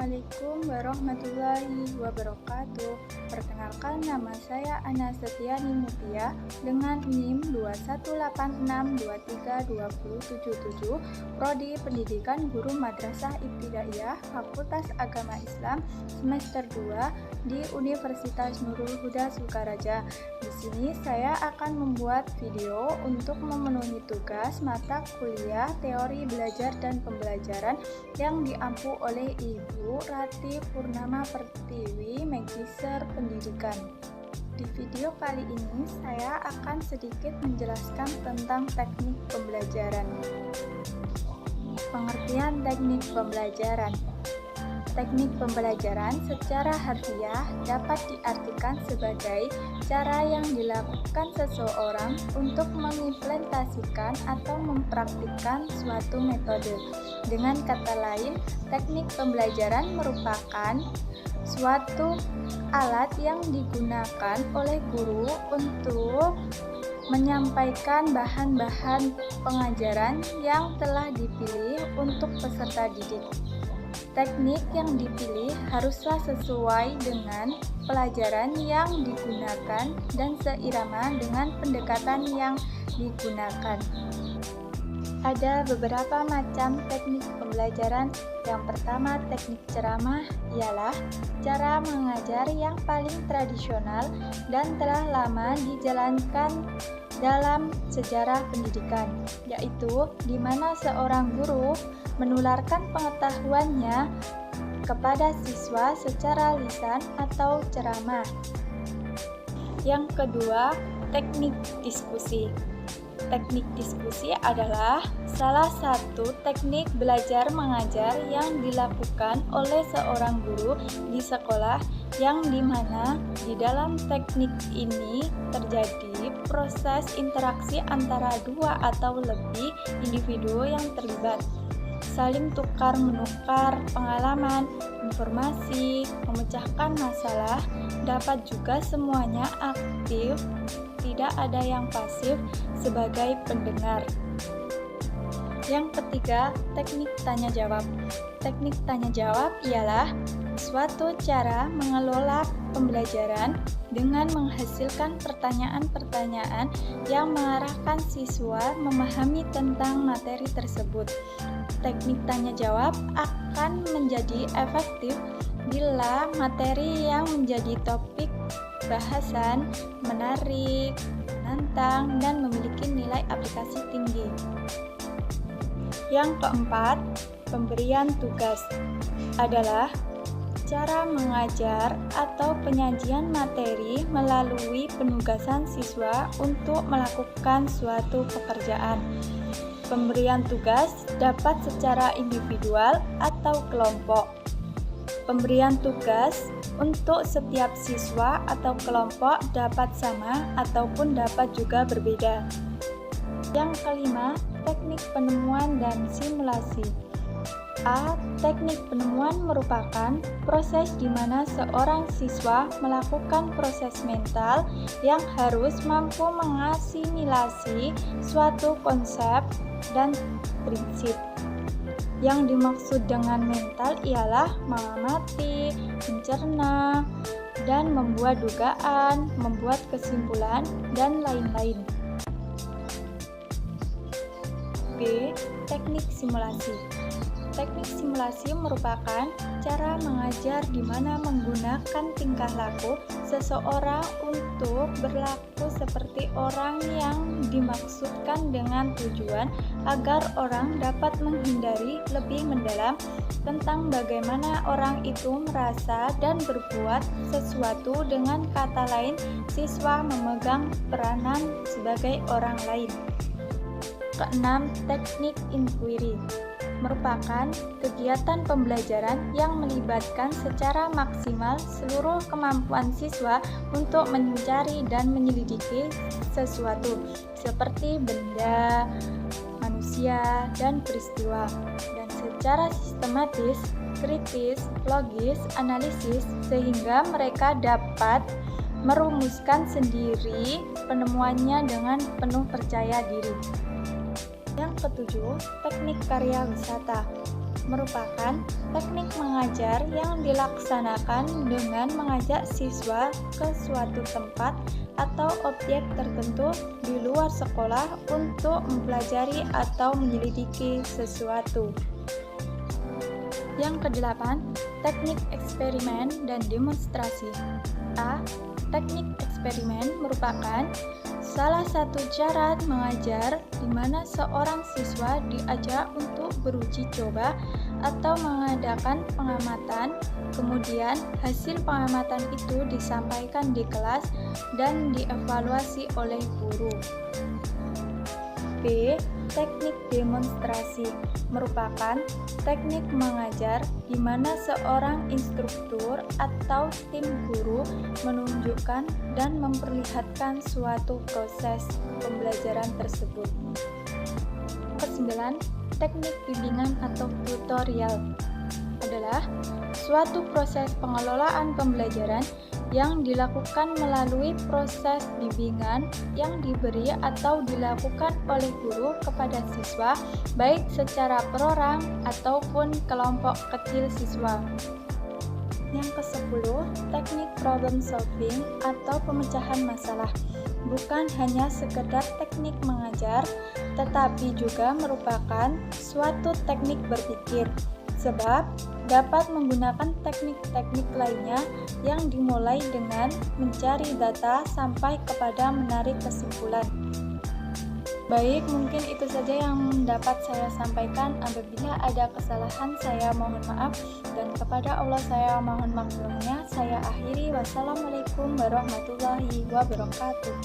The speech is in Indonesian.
Assalamualaikum warahmatullahi wabarakatuh. Perkenalkan, nama saya Ana Setiani Mutia dengan NIM 218623277, Prodi Pendidikan Guru Madrasah Ibtidaiyah, Fakultas Agama Islam, semester 2 di Universitas Nurul Huda Sukaraja. Di sini saya akan membuat video untuk memenuhi tugas mata kuliah teori belajar dan pembelajaran yang diampu oleh Ibu Rati Purnama Pertiwi, Magister Pendidikan. Di video kali ini saya akan sedikit menjelaskan tentang teknik pembelajaran. Pengertian teknik pembelajaran. Teknik pembelajaran secara harfiah dapat diartikan sebagai cara yang dilakukan seseorang untuk mengimplementasikan atau mempraktikkan suatu metode. Dengan kata lain, teknik pembelajaran merupakan suatu alat yang digunakan oleh guru untuk menyampaikan bahan-bahan pengajaran yang telah dipilih untuk peserta didik. Teknik yang dipilih haruslah sesuai dengan pelajaran yang digunakan dan seirama dengan pendekatan yang digunakan. Ada beberapa macam teknik pembelajaran. Yang pertama, teknik ceramah ialah cara mengajar yang paling tradisional dan telah lama dijalankan dalam sejarah pendidikan, yaitu di mana seorang guru menularkan pengetahuannya kepada siswa secara lisan atau ceramah. Yang kedua, teknik diskusi. Teknik diskusi adalah salah satu teknik belajar mengajar yang dilakukan oleh seorang guru di sekolah, yang dimana di dalam teknik ini terjadi proses interaksi antara dua atau lebih individu yang terlibat, saling tukar-menukar pengalaman, informasi, memecahkan masalah, dapat juga semuanya aktif, tidak ada yang pasif sebagai pendengar. Yang ketiga, teknik tanya jawab. Teknik tanya jawab ialah suatu cara mengelola pembelajaran dengan menghasilkan pertanyaan-pertanyaan yang mengarahkan siswa memahami tentang materi tersebut. Teknik tanya jawab akan menjadi efektif bila materi yang menjadi topik bahasan menarik, menantang, dan memiliki nilai aplikasi tinggi. Yang keempat, pemberian tugas adalah cara mengajar atau penyajian materi melalui penugasan siswa untuk melakukan suatu pekerjaan. Pemberian tugas dapat secara individual atau kelompok. Pemberian tugas untuk setiap siswa atau kelompok dapat sama ataupun dapat juga berbeda. Yang kelima, teknik penemuan dan simulasi. A. Teknik penemuan merupakan proses di mana seorang siswa melakukan proses mental yang harus mampu mengasimilasi suatu konsep dan prinsip. Yang dimaksud dengan mental ialah mengamati, mencerna, dan membuat dugaan, membuat kesimpulan, dan lain-lain. B. Teknik simulasi. Teknik simulasi merupakan cara mengajar di mana menggunakan tingkah laku seseorang untuk berlaku seperti orang yang dimaksudkan dengan tujuan agar orang dapat menghindari lebih mendalam tentang bagaimana orang itu merasa dan berbuat sesuatu. Dengan kata lain, siswa memegang peranan sebagai orang lain. Keenam, teknik inquiry merupakan kegiatan pembelajaran yang melibatkan secara maksimal seluruh kemampuan siswa untuk mencari dan menyelidiki sesuatu seperti benda, manusia, dan peristiwa, dan secara sistematis, kritis, logis, analisis, sehingga mereka dapat merumuskan sendiri penemuannya dengan penuh percaya diri. Yang ketujuh, teknik karya wisata. merupakan teknik mengajar yang dilaksanakan dengan mengajak siswa ke suatu tempat atau objek tertentu di luar sekolah untuk mempelajari atau menyelidiki sesuatu. Yang kedelapan, teknik eksperimen dan demonstrasi. A. Teknik eksperimen merupakan salah satu cara mengajar di mana seorang siswa diajak untuk beruji coba atau mengadakan pengamatan, kemudian hasil pengamatan itu disampaikan di kelas dan dievaluasi oleh guru. B. Teknik demonstrasi merupakan teknik mengajar di mana seorang instruktur atau tim guru menunjukkan dan memperlihatkan suatu proses pembelajaran tersebut. Kesembilan, teknik bimbingan atau tutorial adalah suatu proses pengelolaan pembelajaran yang dilakukan melalui proses bimbingan yang diberi atau dilakukan oleh guru kepada siswa, baik secara perorang ataupun kelompok kecil siswa. Yang ke-10, teknik problem solving atau pemecahan masalah. Bukan hanya sekedar teknik mengajar, tetapi juga merupakan suatu teknik berpikir, sebab dapat menggunakan teknik-teknik lainnya yang dimulai dengan mencari data sampai kepada menarik kesimpulan. Baik, mungkin itu saja yang dapat saya sampaikan. Apabila ada kesalahan, saya mohon maaf, dan kepada Allah saya mohon maklumnya. Saya akhiri. Wassalamualaikum warahmatullahi wabarakatuh.